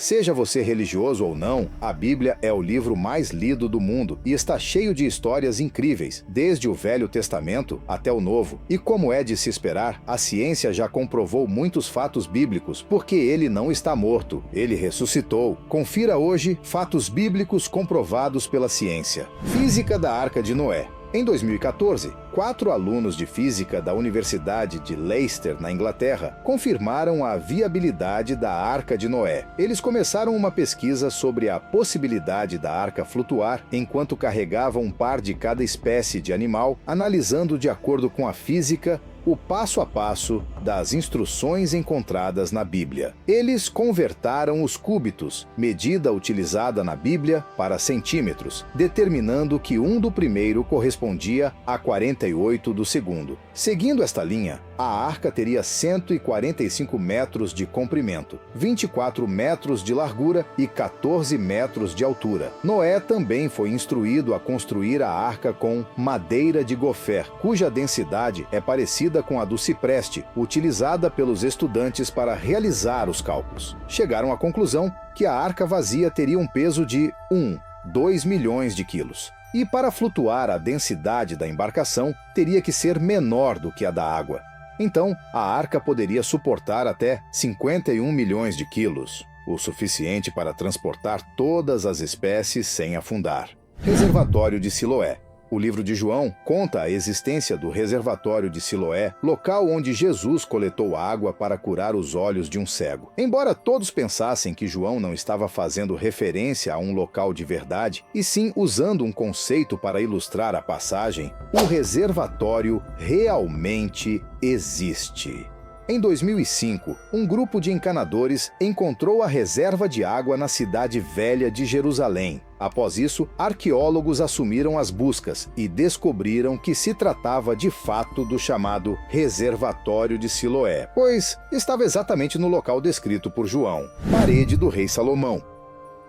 Seja você religioso ou não, a Bíblia é o livro mais lido do mundo e está cheio de histórias incríveis, desde o Velho Testamento até o Novo. E como é de se esperar, a ciência já comprovou muitos fatos bíblicos, porque ele não está morto, ele ressuscitou. Confira hoje fatos bíblicos comprovados pela ciência. Física da Arca de Noé. Em 2014, 4 alunos de física da Universidade de Leicester, na Inglaterra, confirmaram a viabilidade da Arca de Noé. Eles começaram uma pesquisa sobre a possibilidade da arca flutuar enquanto carregava um par de cada espécie de animal, analisando de acordo com a física o passo a passo das instruções encontradas na Bíblia. Eles convertaram os cúbitos, medida utilizada na Bíblia, para centímetros, determinando que 1 do primeiro correspondia a 48 do segundo. Seguindo esta linha, a arca teria 145 metros de comprimento, 24 metros de largura e 14 metros de altura. Noé também foi instruído a construir a arca com madeira de gofer, cuja densidade é parecida com a do cipreste, utilizada pelos estudantes para realizar os cálculos. Chegaram à conclusão que a arca vazia teria um peso de 2 milhões de quilos. E para flutuar, a densidade da embarcação teria que ser menor do que a da água. Então, a arca poderia suportar até 51 milhões de quilos, o suficiente para transportar todas as espécies sem afundar. Reservatório de Siloé. O livro de João conta a existência do reservatório de Siloé, local onde Jesus coletou água para curar os olhos de um cego. Embora todos pensassem que João não estava fazendo referência a um local de verdade, e sim usando um conceito para ilustrar a passagem, o reservatório realmente existe. Em 2005, um grupo de encanadores encontrou a reserva de água na cidade velha de Jerusalém. Após isso, arqueólogos assumiram as buscas e descobriram que se tratava de fato do chamado Reservatório de Siloé, pois estava exatamente no local descrito por João, parede do rei Salomão.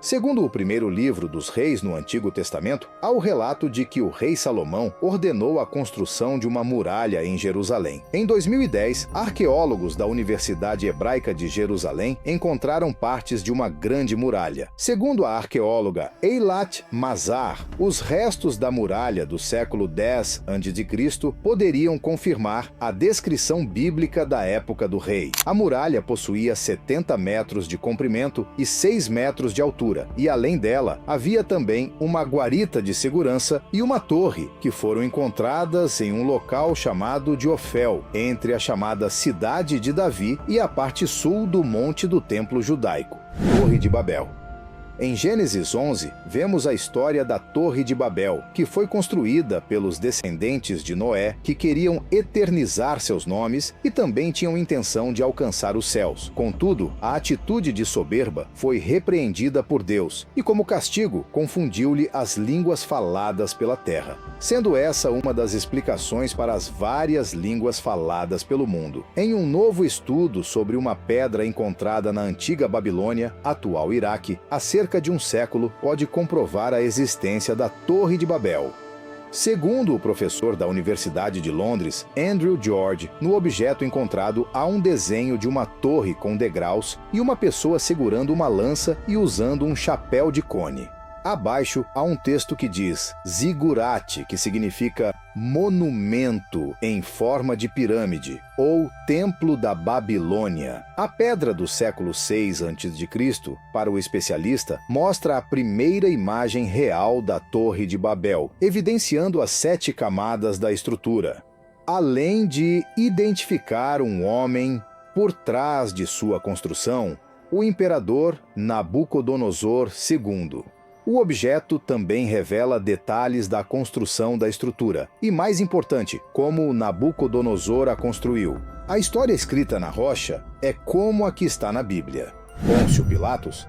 Segundo o primeiro livro dos reis no Antigo Testamento, há o relato de que o rei Salomão ordenou a construção de uma muralha em Jerusalém. Em 2010, arqueólogos da Universidade Hebraica de Jerusalém encontraram partes de uma grande muralha. Segundo a arqueóloga Eilat Mazar, os restos da muralha do século X a.C. poderiam confirmar a descrição bíblica da época do rei. A muralha possuía 70 metros de comprimento e 6 metros de altura. E além dela, havia também uma guarita de segurança e uma torre, que foram encontradas em um local chamado de Ofel, entre a chamada Cidade de Davi e a parte sul do Monte do Templo Judaico, Torre de Babel. Em Gênesis 11, vemos a história da Torre de Babel, que foi construída pelos descendentes de Noé, que queriam eternizar seus nomes e também tinham intenção de alcançar os céus. Contudo, a atitude de soberba foi repreendida por Deus, e como castigo, confundiu-lhe as línguas faladas pela terra, sendo essa uma das explicações para as várias línguas faladas pelo mundo. Em um novo estudo sobre uma pedra encontrada na antiga Babilônia, atual Iraque, há cerca de um século, pode comprovar a existência da Torre de Babel. Segundo o professor da Universidade de Londres, Andrew George, no objeto encontrado há um desenho de uma torre com degraus e uma pessoa segurando uma lança e usando um chapéu de cone. Abaixo há um texto que diz Zigurate, que significa monumento em forma de pirâmide, ou Templo da Babilônia. A pedra do século VI a.C., para o especialista, mostra a primeira imagem real da Torre de Babel, evidenciando as 7 camadas da estrutura, além de identificar um homem por trás de sua construção, o imperador Nabucodonosor II. O objeto também revela detalhes da construção da estrutura, e mais importante, como Nabucodonosor a construiu. A história escrita na rocha é como a que está na Bíblia. Pôncio Pilatos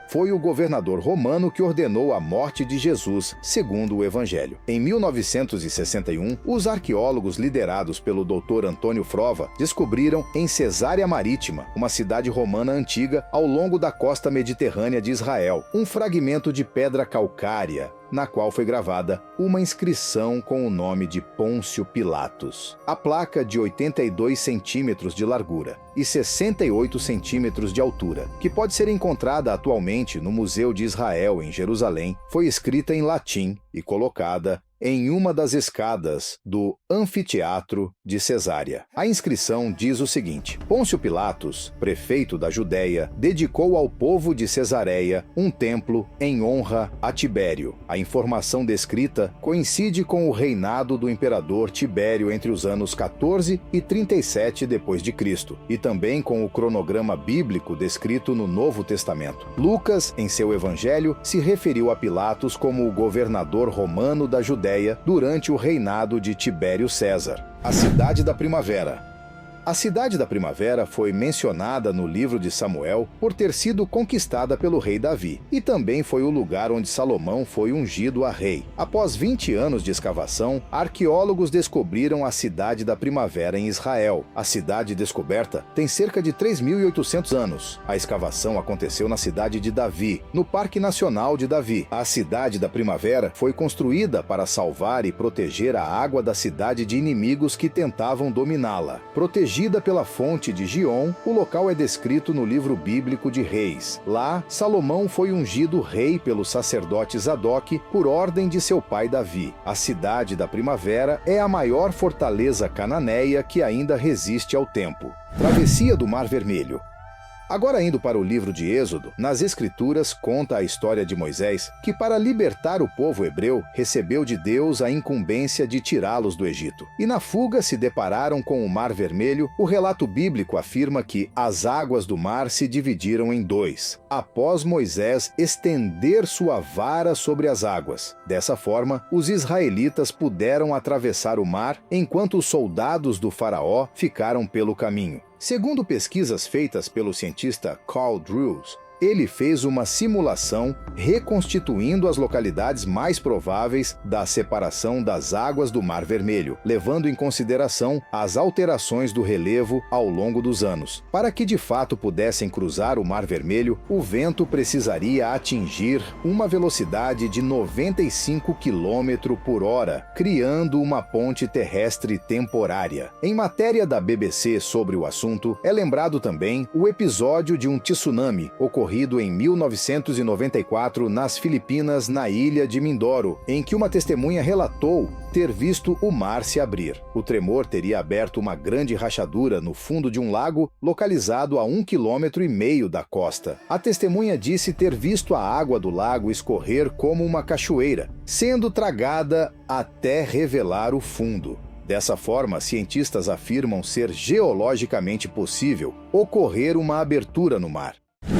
foi o governador romano que ordenou a morte de Jesus, segundo o Evangelho. Em 1961, os arqueólogos liderados pelo Dr. Antônio Frova descobriram em Cesárea Marítima, uma cidade romana antiga ao longo da costa mediterrânea de Israel, um fragmento de pedra calcária, na qual foi gravada uma inscrição com o nome de Pôncio Pilatos. A placa, de 82 centímetros de largura e 68 centímetros de altura, que pode ser encontrada atualmente no Museu de Israel, em Jerusalém, foi escrita em latim e colocada em uma das escadas do anfiteatro de Cesária. A inscrição diz o seguinte: Pôncio Pilatos, prefeito da Judéia, dedicou ao povo de Cesareia um templo em honra a Tibério. A informação descrita coincide com o reinado do imperador Tibério entre os anos 14 e 37 d.C., e também com o cronograma bíblico descrito no Novo Testamento. Lucas, em seu evangelho, se referiu a Pilatos como o governador romano da Judéia durante o reinado de Tibério César. A Cidade da Primavera. A Cidade da Primavera foi mencionada no livro de Samuel por ter sido conquistada pelo rei Davi, e também foi o lugar onde Salomão foi ungido a rei. Após 20 anos de escavação, arqueólogos descobriram a Cidade da Primavera em Israel. A cidade descoberta tem cerca de 3.800 anos. A escavação aconteceu na cidade de Davi, no Parque Nacional de Davi. A Cidade da Primavera foi construída para salvar e proteger a água da cidade de inimigos que tentavam dominá-la. Protegida pela fonte de Gion, o local é descrito no livro bíblico de Reis. Lá, Salomão foi ungido rei pelo sacerdote Zadok por ordem de seu pai Davi. A Cidade da Primavera é a maior fortaleza cananeia que ainda resiste ao tempo. Travessia do Mar Vermelho. Agora, indo para o livro de Êxodo, nas Escrituras conta a história de Moisés, que para libertar o povo hebreu, recebeu de Deus a incumbência de tirá-los do Egito. E na fuga se depararam com o Mar Vermelho. O relato bíblico afirma que as águas do mar se dividiram em dois, após Moisés estender sua vara sobre as águas. Dessa forma, os israelitas puderam atravessar o mar, enquanto os soldados do faraó ficaram pelo caminho. Segundo pesquisas feitas pelo cientista Carl Drews, ele fez uma simulação reconstituindo as localidades mais prováveis da separação das águas do Mar Vermelho, levando em consideração as alterações do relevo ao longo dos anos. Para que de fato pudessem cruzar o Mar Vermelho, o vento precisaria atingir uma velocidade de 95 km por hora, criando uma ponte terrestre temporária. Em matéria da BBC sobre o assunto, é lembrado também o episódio de um tsunami ocorrido em 1994 nas Filipinas, na ilha de Mindoro, em que uma testemunha relatou ter visto o mar se abrir. O tremor teria aberto uma grande rachadura no fundo de um lago localizado a 1,5 km da costa. A testemunha disse ter visto a água do lago escorrer como uma cachoeira, sendo tragada até revelar o fundo. Dessa forma, cientistas afirmam ser geologicamente possível ocorrer uma abertura no mar.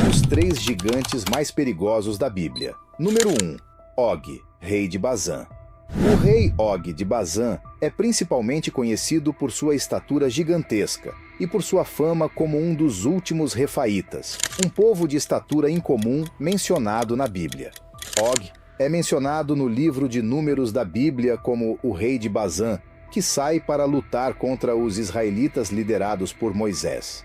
Os 3 gigantes mais perigosos da Bíblia. Número 1. Og, rei de Bazã. O rei Og de Bazã é principalmente conhecido por sua estatura gigantesca e por sua fama como um dos últimos refaítas, um povo de estatura incomum mencionado na Bíblia. Og é mencionado no livro de Números da Bíblia como o rei de Bazã, que sai para lutar contra os israelitas liderados por Moisés.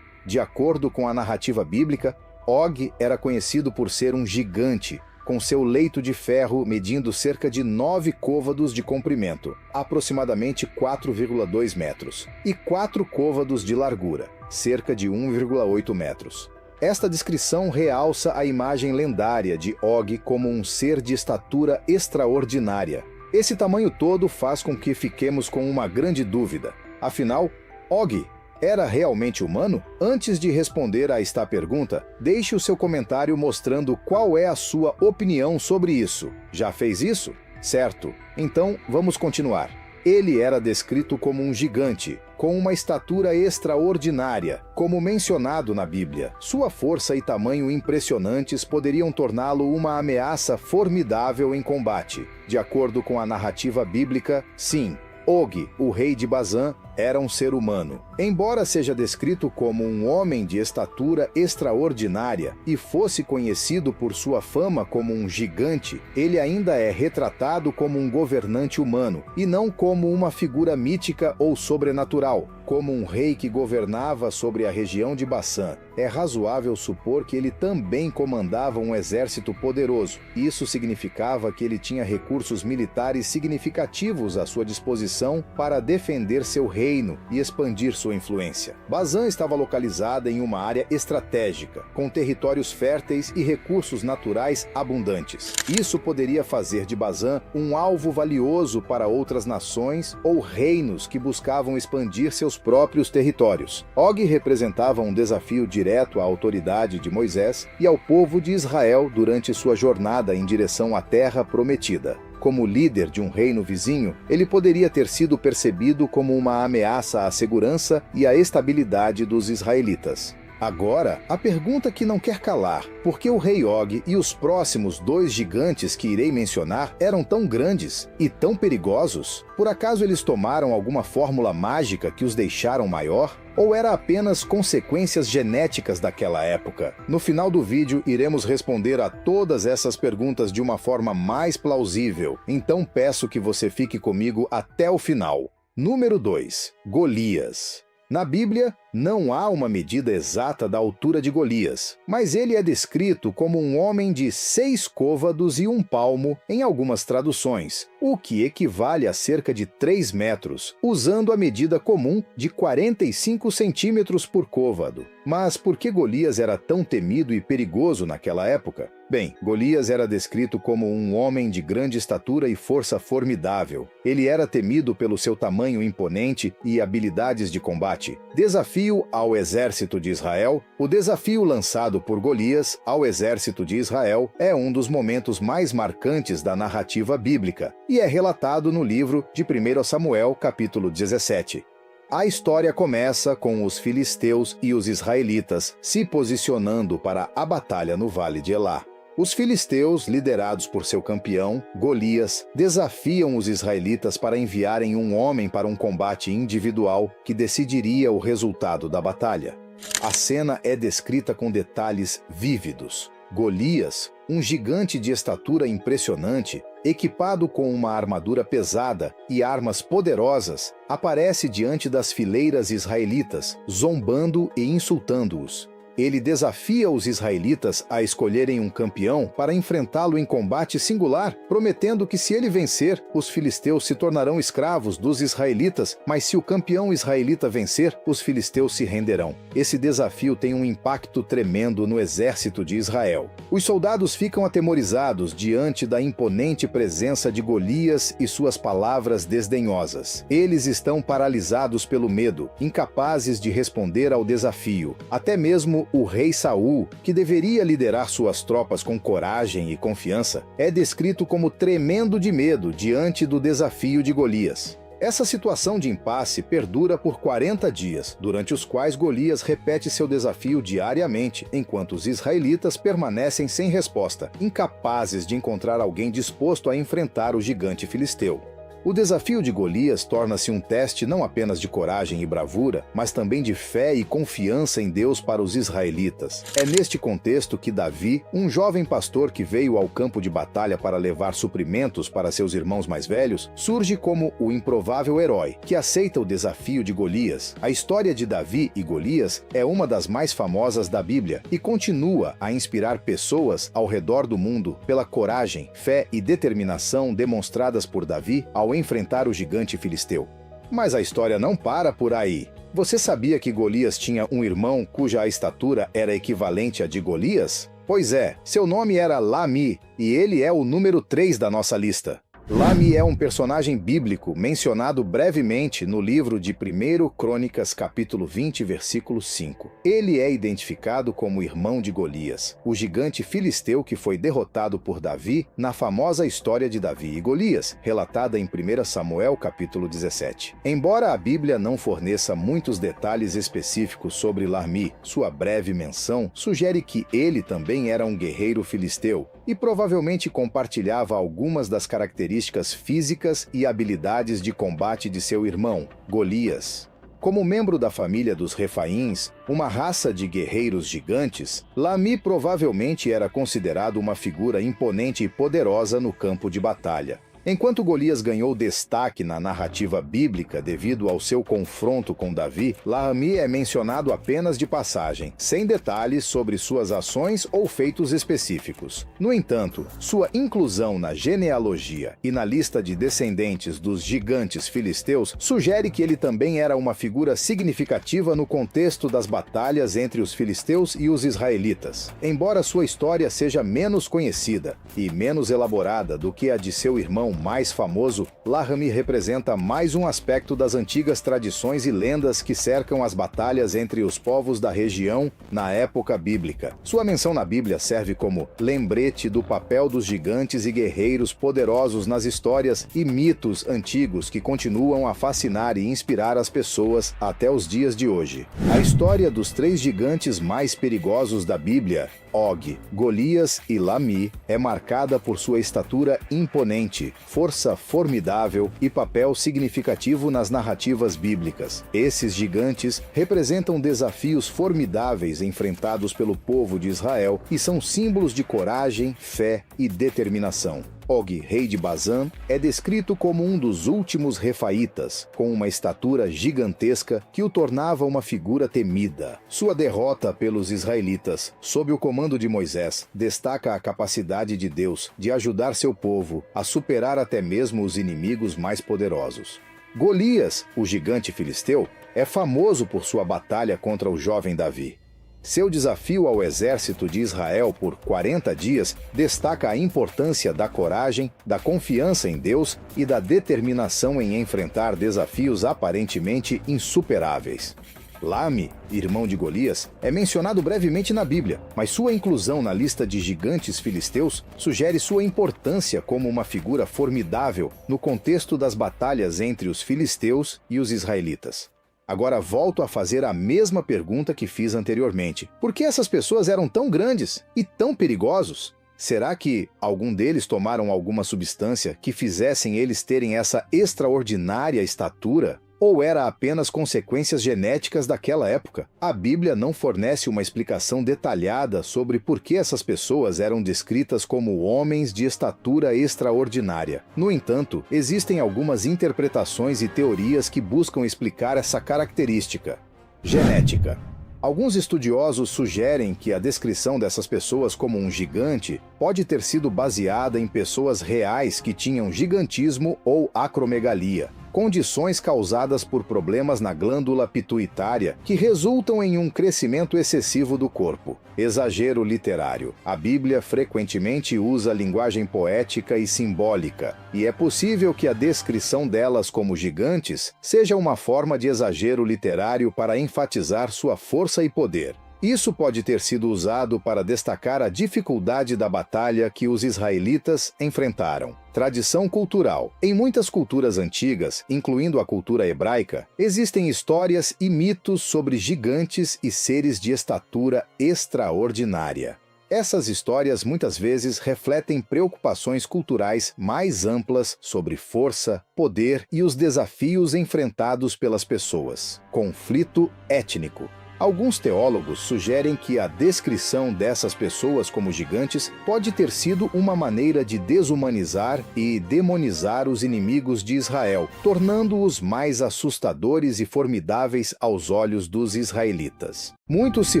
De acordo com a narrativa bíblica, Og era conhecido por ser um gigante, com seu leito de ferro medindo cerca de 9 côvados de comprimento, aproximadamente 4,2 metros, e 4 côvados de largura, cerca de 1,8 metros. Esta descrição realça a imagem lendária de Og como um ser de estatura extraordinária. Esse tamanho todo faz com que fiquemos com uma grande dúvida. Afinal, Og era realmente humano? Antes de responder a esta pergunta, deixe o seu comentário mostrando qual é a sua opinião sobre isso. Já fez isso? Certo. Então, vamos continuar. Ele era descrito como um gigante, com uma estatura extraordinária, como mencionado na Bíblia. Sua força e tamanho impressionantes poderiam torná-lo uma ameaça formidável em combate. De acordo com a narrativa bíblica, sim, Og, o rei de Bazã, era um ser humano. Embora seja descrito como um homem de estatura extraordinária e fosse conhecido por sua fama como um gigante, ele ainda é retratado como um governante humano e não como uma figura mítica ou sobrenatural, como um rei que governava sobre a região de Baçã. é razoável supor que ele também comandava um exército poderoso. Isso significava que ele tinha recursos militares significativos à sua disposição para defender seu reino e expandir sua influência. Bazã estava localizada em uma área estratégica, com territórios férteis e recursos naturais abundantes. Isso poderia fazer de Bazã um alvo valioso para outras nações ou reinos que buscavam expandir seus próprios territórios. Og representava um desafio direto à autoridade de Moisés e ao povo de Israel durante sua jornada em direção à Terra Prometida. Como líder de um reino vizinho, ele poderia ter sido percebido como uma ameaça à segurança e à estabilidade dos israelitas. Agora, a pergunta que não quer calar: por que o rei Og e os próximos 2 gigantes que irei mencionar eram tão grandes e tão perigosos? Por acaso eles tomaram alguma fórmula mágica que os deixaram maior? Ou era apenas consequências genéticas daquela época? No final do vídeo, iremos responder a todas essas perguntas de uma forma mais plausível. Então peço que você fique comigo até o final. Número 2. Golias. Na Bíblia, não há uma medida exata da altura de Golias, mas ele é descrito como um homem de 6 côvados e 1 palmo em algumas traduções, o que equivale a cerca de 3 metros, usando a medida comum de 45 centímetros por côvado. Mas por que Golias era tão temido e perigoso naquela época? Bem, Golias era descrito como um homem de grande estatura e força formidável. Ele era temido pelo seu tamanho imponente e habilidades de combate. Desafio ao exército de Israel. O desafio lançado por Golias ao exército de Israel é um dos momentos mais marcantes da narrativa bíblica e é relatado no livro de 1 Samuel, capítulo 17. A história começa com os filisteus e os israelitas se posicionando para a batalha no Vale de Elá. Os filisteus, liderados por seu campeão, Golias, desafiam os israelitas para enviarem um homem para um combate individual que decidiria o resultado da batalha. A cena é descrita com detalhes vívidos. Golias, um gigante de estatura impressionante, equipado com uma armadura pesada e armas poderosas, aparece diante das fileiras israelitas, zombando e insultando-os. Ele desafia os israelitas a escolherem um campeão para enfrentá-lo em combate singular, prometendo que se ele vencer, os filisteus se tornarão escravos dos israelitas, mas se o campeão israelita vencer, os filisteus se renderão. Esse desafio tem um impacto tremendo no exército de Israel. Os soldados ficam atemorizados diante da imponente presença de Golias e suas palavras desdenhosas. Eles estão paralisados pelo medo, incapazes de responder ao desafio. Até mesmo o rei Saul, que deveria liderar suas tropas com coragem e confiança, é descrito como tremendo de medo diante do desafio de Golias. Essa situação de impasse perdura por 40 dias, durante os quais Golias repete seu desafio diariamente, enquanto os israelitas permanecem sem resposta, incapazes de encontrar alguém disposto a enfrentar o gigante filisteu. O desafio de Golias torna-se um teste não apenas de coragem e bravura, mas também de fé e confiança em Deus para os israelitas. É neste contexto que Davi, um jovem pastor que veio ao campo de batalha para levar suprimentos para seus irmãos mais velhos, surge como o improvável herói que aceita o desafio de Golias. A história de Davi e Golias é uma das mais famosas da Bíblia e continua a inspirar pessoas ao redor do mundo pela coragem, fé e determinação demonstradas por Davi ao enfrentar o gigante filisteu. Mas a história não para por aí. Você sabia que Golias tinha um irmão cuja estatura era equivalente à de Golias? Pois é, seu nome era Lami, e ele é o número 3 da nossa lista. Lami é um personagem bíblico mencionado brevemente no livro de 1 Crônicas, capítulo 20, versículo 5. Ele é identificado como irmão de Golias, o gigante filisteu que foi derrotado por Davi na famosa história de Davi e Golias, relatada em 1 Samuel, capítulo 17. Embora a Bíblia não forneça muitos detalhes específicos sobre Lami, sua breve menção sugere que ele também era um guerreiro filisteu e provavelmente compartilhava algumas das características físicas e habilidades de combate de seu irmão, Golias. Como membro da família dos Refaíns, uma raça de guerreiros gigantes, Lami provavelmente era considerado uma figura imponente e poderosa no campo de batalha. Enquanto Golias ganhou destaque na narrativa bíblica devido ao seu confronto com Davi, Lahmi é mencionado apenas de passagem, sem detalhes sobre suas ações ou feitos específicos. No entanto, sua inclusão na genealogia e na lista de descendentes dos gigantes filisteus sugere que ele também era uma figura significativa no contexto das batalhas entre os filisteus e os israelitas. Embora sua história seja menos conhecida e menos elaborada do que a de seu irmão mais famoso, Lahmi representa mais um aspecto das antigas tradições e lendas que cercam as batalhas entre os povos da região na época bíblica. Sua menção na Bíblia serve como lembrete do papel dos gigantes e guerreiros poderosos nas histórias e mitos antigos que continuam a fascinar e inspirar as pessoas até os dias de hoje. A história dos 3 gigantes mais perigosos da Bíblia, Og, Golias e Lahmi, é marcada por sua estatura imponente, força formidável e papel significativo nas narrativas bíblicas. Esses gigantes representam desafios formidáveis enfrentados pelo povo de Israel e são símbolos de coragem, fé e determinação. Og, rei de Bazã, é descrito como um dos últimos refaítas, com uma estatura gigantesca que o tornava uma figura temida. Sua derrota pelos israelitas, sob o comando de Moisés, destaca a capacidade de Deus de ajudar seu povo a superar até mesmo os inimigos mais poderosos. Golias, o gigante filisteu, é famoso por sua batalha contra o jovem Davi. Seu desafio ao exército de Israel por 40 dias destaca a importância da coragem, da confiança em Deus e da determinação em enfrentar desafios aparentemente insuperáveis. Lahmi, irmão de Golias, é mencionado brevemente na Bíblia, mas sua inclusão na lista de gigantes filisteus sugere sua importância como uma figura formidável no contexto das batalhas entre os filisteus e os israelitas. Agora volto a fazer a mesma pergunta que fiz anteriormente. Por que essas pessoas eram tão grandes e tão perigosos? Será que algum deles tomaram alguma substância que fizessem eles terem essa extraordinária estatura? Ou era apenas consequências genéticas daquela época? A Bíblia não fornece uma explicação detalhada sobre por que essas pessoas eram descritas como homens de estatura extraordinária. No entanto, existem algumas interpretações e teorias que buscam explicar essa característica. Genética. Alguns estudiosos sugerem que a descrição dessas pessoas como um gigante pode ter sido baseada em pessoas reais que tinham gigantismo ou acromegalia, condições causadas por problemas na glândula pituitária que resultam em um crescimento excessivo do corpo. Exagero literário. A Bíblia frequentemente usa linguagem poética e simbólica, e é possível que a descrição delas como gigantes seja uma forma de exagero literário para enfatizar sua força e poder. Isso pode ter sido usado para destacar a dificuldade da batalha que os israelitas enfrentaram. Tradição cultural. Em muitas culturas antigas, incluindo a cultura hebraica, existem histórias e mitos sobre gigantes e seres de estatura extraordinária. Essas histórias muitas vezes refletem preocupações culturais mais amplas sobre força, poder e os desafios enfrentados pelas pessoas. Conflito étnico. Alguns teólogos sugerem que a descrição dessas pessoas como gigantes pode ter sido uma maneira de desumanizar e demonizar os inimigos de Israel, tornando-os mais assustadores e formidáveis aos olhos dos israelitas. Muitos se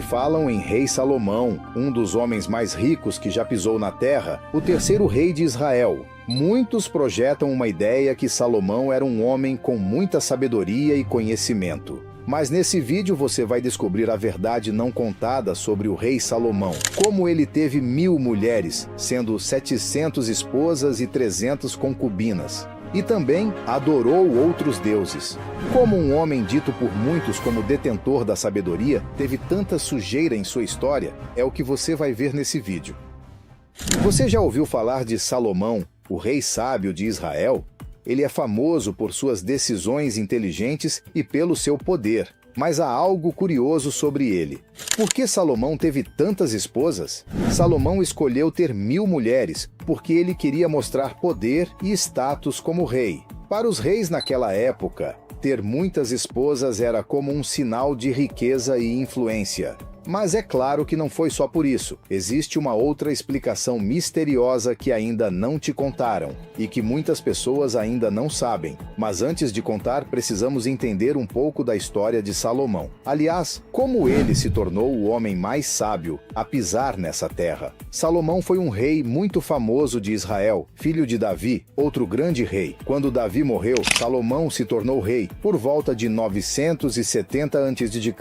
falam em Rei Salomão, um dos homens mais ricos que já pisou na terra, o terceiro rei de Israel. Muitos projetam uma ideia que Salomão era um homem com muita sabedoria e conhecimento. Mas nesse vídeo você vai descobrir a verdade não contada sobre o rei Salomão. Como ele teve 1000 mulheres, sendo 700 esposas e 300 concubinas. E também adorou outros deuses. Como um homem dito por muitos como detentor da sabedoria teve tanta sujeira em sua história, é o que você vai ver nesse vídeo. Você já ouviu falar de Salomão, o rei sábio de Israel? Ele é famoso por suas decisões inteligentes e pelo seu poder. Mas há algo curioso sobre ele. Por que Salomão teve tantas esposas? Salomão escolheu ter 1000 mulheres, porque ele queria mostrar poder e status como rei. Para os reis naquela época, ter muitas esposas era como um sinal de riqueza e influência. Mas é claro que não foi só por isso. Existe uma outra explicação misteriosa que ainda não te contaram e que muitas pessoas ainda não sabem. Mas antes de contar, precisamos entender um pouco da história de Salomão. Aliás, como ele se tornou o homem mais sábio a pisar nessa terra. Salomão foi um rei muito famoso de Israel, filho de Davi, outro grande rei. Quando Davi morreu, Salomão se tornou rei por volta de 970 a.C.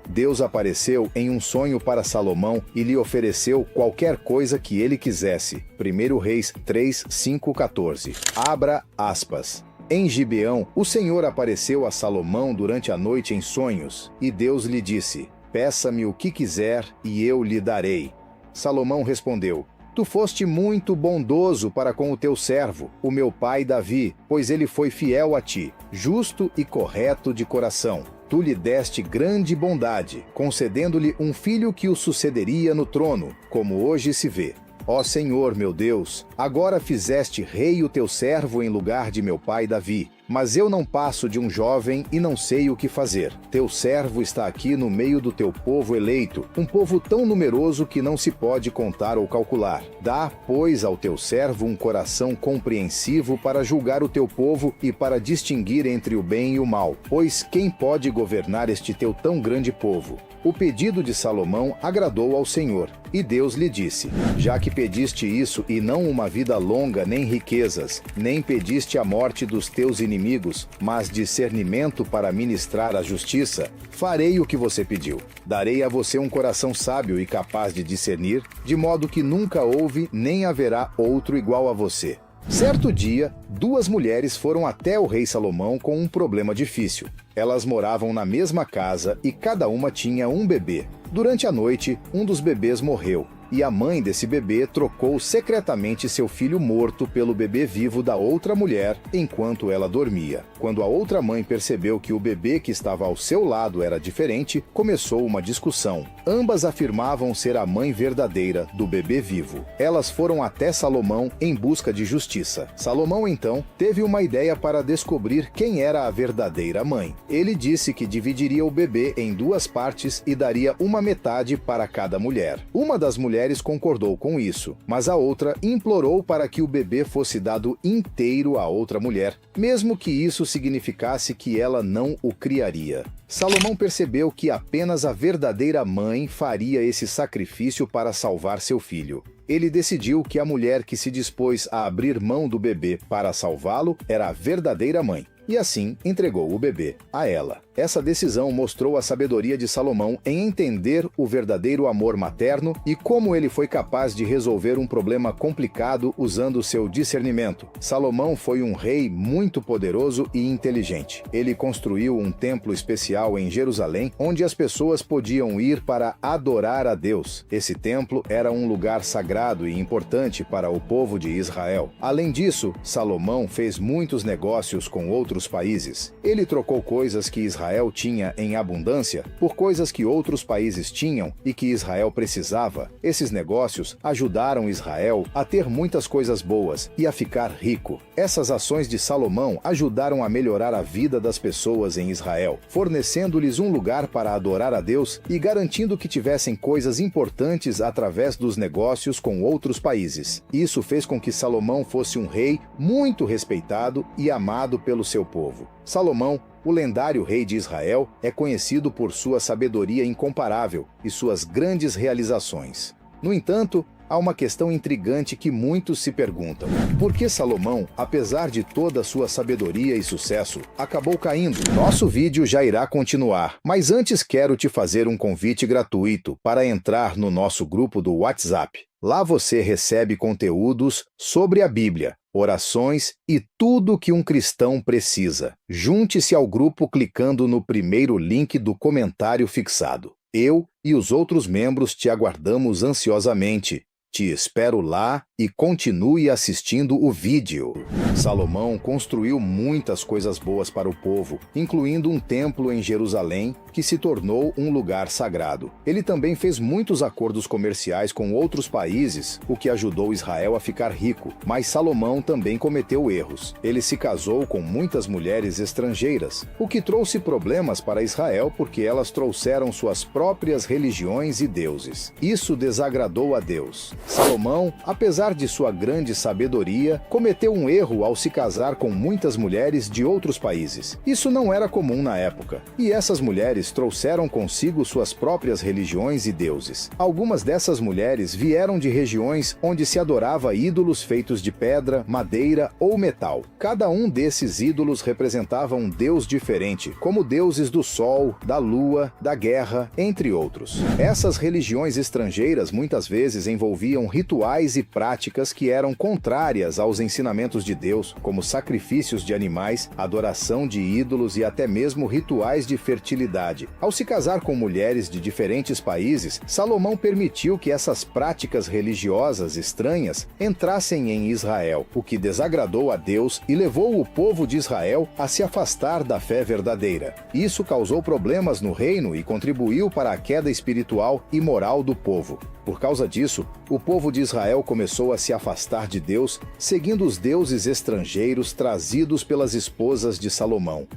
Deus apareceu em um sonho para Salomão e lhe ofereceu qualquer coisa que ele quisesse. 1 Reis 3, 5, 14. Abra aspas. Em Gibeão, o Senhor apareceu a Salomão durante a noite em sonhos, e Deus lhe disse: peça-me o que quiser e eu lhe darei. Salomão respondeu: tu foste muito bondoso para com o teu servo, o meu pai Davi, pois ele foi fiel a ti, justo e correto de coração. Tu lhe deste grande bondade, concedendo-lhe um filho que o sucederia no trono, como hoje se vê. Ó Senhor, meu Deus, agora fizeste rei o teu servo em lugar de meu pai Davi. Mas eu não passo de um jovem e não sei o que fazer. Teu servo está aqui no meio do teu povo eleito, um povo tão numeroso que não se pode contar ou calcular. Dá, pois, ao teu servo um coração compreensivo para julgar o teu povo e para distinguir entre o bem e o mal. Pois quem pode governar este teu tão grande povo? O pedido de Salomão agradou ao Senhor, e Deus lhe disse: já que pediste isso e não uma vida longa nem riquezas, nem pediste a morte dos teus inimigos, mas discernimento para ministrar a justiça, farei o que você pediu. Darei a você um coração sábio e capaz de discernir, de modo que nunca houve nem haverá outro igual a você. Certo dia, duas mulheres foram até o rei Salomão com um problema difícil. Elas moravam na mesma casa e cada uma tinha um bebê. Durante a noite, um dos bebês morreu, e a mãe desse bebê trocou secretamente seu filho morto pelo bebê vivo da outra mulher enquanto ela dormia. Quando a outra mãe percebeu que o bebê que estava ao seu lado era diferente, começou uma discussão. Ambas afirmavam ser a mãe verdadeira do bebê vivo. Elas foram até Salomão em busca de justiça. Salomão, então, teve uma ideia para descobrir quem era a verdadeira mãe. Ele disse que dividiria o bebê em duas partes e daria uma metade para cada mulher. Uma das mulheres concordou com isso, mas a outra implorou para que o bebê fosse dado inteiro à outra mulher, mesmo que isso significasse que ela não o criaria. Salomão percebeu que apenas a verdadeira mãe faria esse sacrifício para salvar seu filho. Ele decidiu que a mulher que se dispôs a abrir mão do bebê para salvá-lo era a verdadeira mãe, e assim entregou o bebê a ela. Essa decisão mostrou a sabedoria de Salomão em entender o verdadeiro amor materno e como ele foi capaz de resolver um problema complicado usando seu discernimento. Salomão foi um rei muito poderoso e inteligente. Ele construiu um templo especial em Jerusalém, onde as pessoas podiam ir para adorar a Deus. Esse templo era um lugar sagrado e importante para o povo de Israel. Além disso, Salomão fez muitos negócios com outros países. Ele trocou coisas que Israel tinha em abundância por coisas que outros países tinham e que Israel precisava. Esses negócios ajudaram Israel a ter muitas coisas boas e a ficar rico. Essas ações de Salomão ajudaram a melhorar a vida das pessoas em Israel, fornecendo-lhes um lugar para adorar a Deus e garantindo que tivessem coisas importantes através dos negócios com outros países. Isso fez com que Salomão fosse um rei muito respeitado e amado pelo seu povo. Salomão, o lendário rei de Israel, é conhecido por sua sabedoria incomparável e suas grandes realizações. No entanto, há uma questão intrigante que muitos se perguntam. Por que Salomão, apesar de toda a sua sabedoria e sucesso, acabou caindo? Nosso vídeo já irá continuar, mas antes quero te fazer um convite gratuito para entrar no nosso grupo do WhatsApp. Lá você recebe conteúdos sobre a Bíblia, orações e tudo que um cristão precisa. Junte-se ao grupo clicando no primeiro link do comentário fixado. Eu e os outros membros te aguardamos ansiosamente. Te espero lá e continue assistindo o vídeo. Salomão construiu muitas coisas boas para o povo, incluindo um templo em Jerusalém, que se tornou um lugar sagrado. Ele também fez muitos acordos comerciais com outros países, o que ajudou Israel a ficar rico. Mas Salomão também cometeu erros. Ele se casou com muitas mulheres estrangeiras, o que trouxe problemas para Israel porque elas trouxeram suas próprias religiões e deuses. Isso desagradou a Deus. Salomão, apesar de sua grande sabedoria, cometeu um erro ao se casar com muitas mulheres de outros países. Isso não era comum na época, e essas mulheres trouxeram consigo suas próprias religiões e deuses. Algumas dessas mulheres vieram de regiões onde se adorava ídolos feitos de pedra, madeira ou metal. Cada um desses ídolos representava um deus diferente, como deuses do sol, da lua, da guerra, entre outros. Essas religiões estrangeiras muitas vezes envolviam rituais e práticas que eram contrárias aos ensinamentos de Deus, como sacrifícios de animais, adoração de ídolos e até mesmo rituais de fertilidade. Ao se casar com mulheres de diferentes países, Salomão permitiu que essas práticas religiosas estranhas entrassem em Israel, o que desagradou a Deus e levou o povo de Israel a se afastar da fé verdadeira. Isso causou problemas no reino e contribuiu para a queda espiritual e moral do povo. Por causa disso, o povo de Israel começou a se afastar de Deus, seguindo os deuses estrangeiros trazidos pelas esposas de Salomão.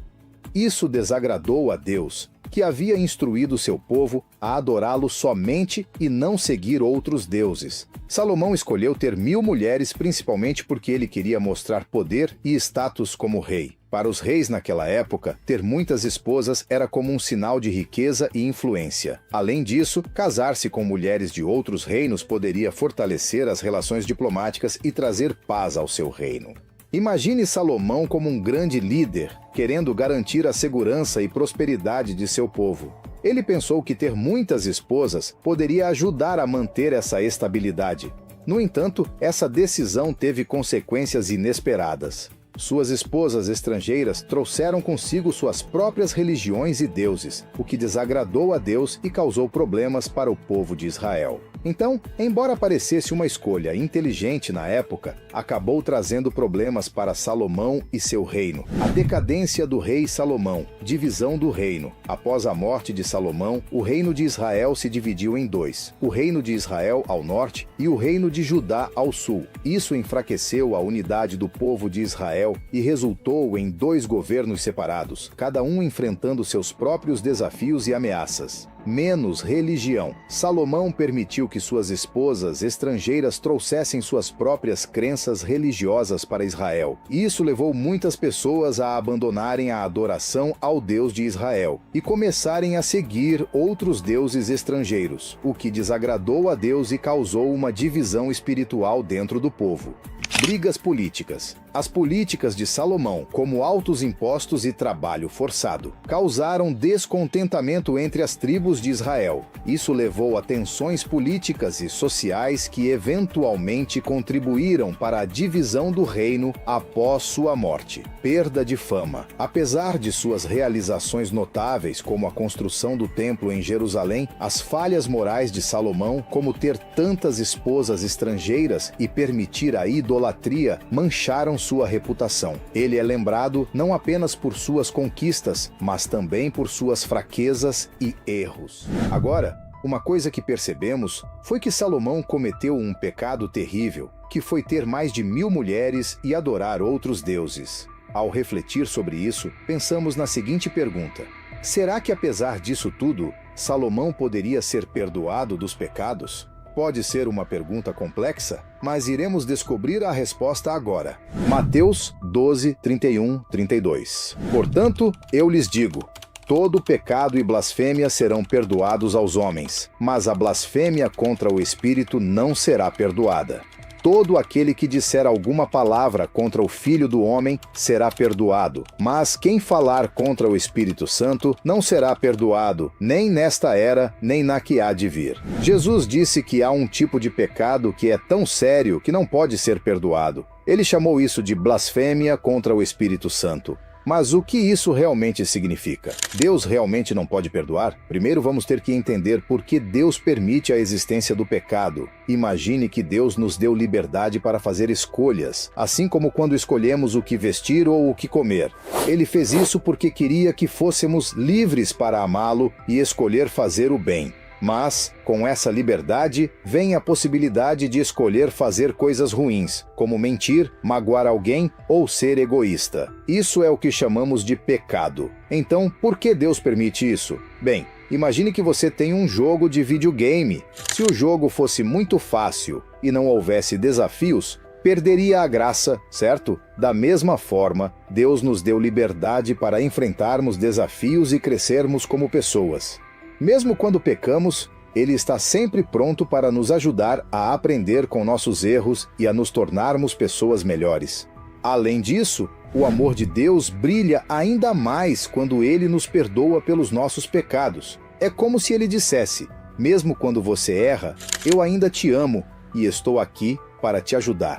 Isso desagradou a Deus, que havia instruído seu povo a adorá-lo somente e não seguir outros deuses. Salomão escolheu ter 1000 mulheres principalmente porque ele queria mostrar poder e status como rei. Para os reis naquela época, ter muitas esposas era como um sinal de riqueza e influência. Além disso, casar-se com mulheres de outros reinos poderia fortalecer as relações diplomáticas e trazer paz ao seu reino. Imagine Salomão como um grande líder, querendo garantir a segurança e prosperidade de seu povo. Ele pensou que ter muitas esposas poderia ajudar a manter essa estabilidade. No entanto, essa decisão teve consequências inesperadas. Suas esposas estrangeiras trouxeram consigo suas próprias religiões e deuses, o que desagradou a Deus e causou problemas para o povo de Israel. Então, embora parecesse uma escolha inteligente na época, acabou trazendo problemas para Salomão e seu reino. A decadência do rei Salomão, divisão do reino. Após a morte de Salomão, o reino de Israel se dividiu em dois: o reino de Israel ao norte e o reino de Judá ao sul. Isso enfraqueceu a unidade do povo de Israel e resultou em 2 governos separados, cada um enfrentando seus próprios desafios e ameaças. Menos religião. Salomão permitiu que suas esposas estrangeiras trouxessem suas próprias crenças religiosas para Israel. Isso levou muitas pessoas a abandonarem a adoração ao Deus de Israel e começarem a seguir outros deuses estrangeiros, o que desagradou a Deus e causou uma divisão espiritual dentro do povo. Brigas políticas. As políticas de Salomão, como altos impostos e trabalho forçado, causaram descontentamento entre as tribos de Israel. Isso levou a tensões políticas e sociais que eventualmente contribuíram para a divisão do reino após sua morte. Perda de fama. Apesar de suas realizações notáveis, como a construção do templo em Jerusalém, as falhas morais de Salomão, como ter tantas esposas estrangeiras e permitir a idolatria, mancharam sua reputação. Ele é lembrado não apenas por suas conquistas, mas também por suas fraquezas e erros. Agora, uma coisa que percebemos foi que Salomão cometeu um pecado terrível, que foi ter mais de 1000 mulheres e adorar outros deuses. Ao refletir sobre isso, pensamos na seguinte pergunta: será que apesar disso tudo, Salomão poderia ser perdoado dos pecados? Pode ser uma pergunta complexa, mas iremos descobrir a resposta agora. Mateus 12, 31, 32. Portanto, eu lhes digo: todo pecado e blasfêmia serão perdoados aos homens, mas a blasfêmia contra o Espírito não será perdoada. Todo aquele que disser alguma palavra contra o Filho do Homem será perdoado, mas quem falar contra o Espírito Santo não será perdoado, nem nesta era, nem na que há de vir. Jesus disse que há um tipo de pecado que é tão sério que não pode ser perdoado. Ele chamou isso de blasfêmia contra o Espírito Santo. Mas o que isso realmente significa? Deus realmente não pode perdoar? Primeiro vamos ter que entender por que Deus permite a existência do pecado. Imagine que Deus nos deu liberdade para fazer escolhas, assim como quando escolhemos o que vestir ou o que comer. Ele fez isso porque queria que fôssemos livres para amá-lo e escolher fazer o bem. Mas, com essa liberdade, vem a possibilidade de escolher fazer coisas ruins, como mentir, magoar alguém ou ser egoísta. Isso é o que chamamos de pecado. Então, por que Deus permite isso? Bem, imagine que você tem um jogo de videogame. Se o jogo fosse muito fácil e não houvesse desafios, perderia a graça, certo? Da mesma forma, Deus nos deu liberdade para enfrentarmos desafios e crescermos como pessoas. Mesmo quando pecamos, Ele está sempre pronto para nos ajudar a aprender com nossos erros e a nos tornarmos pessoas melhores. Além disso, o amor de Deus brilha ainda mais quando Ele nos perdoa pelos nossos pecados. É como se Ele dissesse: mesmo quando você erra, eu ainda te amo e estou aqui para te ajudar.